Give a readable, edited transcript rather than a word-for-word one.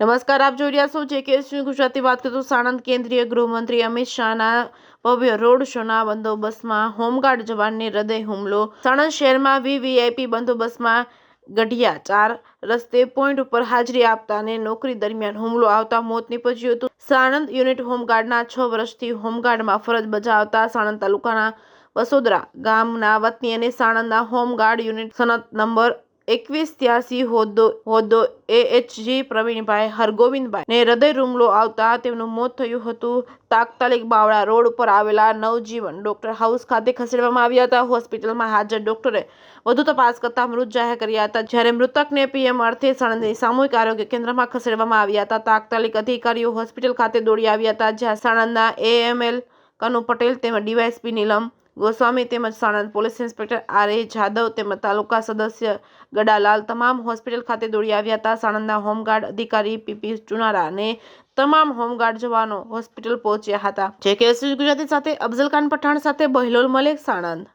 નમસ્કાર, આપ જોઈ રહ્યા છો JKS ગુજરાતી. વાત કરીએ તો સાણંદ કેન્દ્રીય ગૃહમંત્રી અમિત શાહના ભવ્ય રોડ શોના બંદોબસ્તમાં હોમગાર્ડ જવાનને હૃદય હુમલો. સાણંદ શહેરમાં વીવીઆઈપી બંદોબસ્તમાં ગઢિયા 4 રસ્તે પોઈન્ટ ઉપર હાજરી આપતાને નોકરી દરમિયાન હુમલો આવતા મોત નીપજ્યું હતું. સાણંદ યુનિટ હોમગાર્ડના 6 વર્ષથી હોમગાર્ડમાં ફરજ બજાવતા સાણંદ તાલુકાના બસોદરા ગામના વતની અને સાણંદના હોમગાર્ડ યુનિટ સનદ નંબર 2183 હોદ્દો AHG પ્રવીણભાઈ હરગોવિંદભાઈ ને હૃદય હુમલો આવતા તેમનું મોત થયું હતું. તાત્કાલિક બાવળા રોડ ઉપર આવેલા નવજીવન ડોક્ટર હાઉસ ખાતે ખસેડવામાં આવ્યા હતા. હોસ્પિટલમાં હાજર ડોક્ટરે વધુ તપાસ કરતા મૃત જાહેર કર્યા હતા, જ્યારે મૃતકને પીએમ અર્થે સાણંદની સામૂહિક આરોગ્ય કેન્દ્રમાં ખસેડવામાં આવ્યા હતા. તાત્કાલિક અધિકારીઓ હોસ્પિટલ ખાતે દોડી આવ્યા હતા, જ્યાં સાણંદના AML કનુ પટેલ તેમજ ડીવાયએસપી નીલમ ગોસ્વામી તેમજ Sanand police inspector RA Jadav તેમજ તાલુકા સદસ્ય ગડાલાલ તમામ હોસ્પિટલ ખાતે દોડી આવ્યા હતા. સાણંદના હોમગાર્ડ અધિકારી PP ચુનારા અને તમામ હોમગાર્ડ જવાનો હોસ્પિટલ પહોંચ્યા હતા. JKS ગુજરાતી સાથે અફઝલ ખાન પઠાણ સાથે બહિલોલ મલેક, સાણંદ.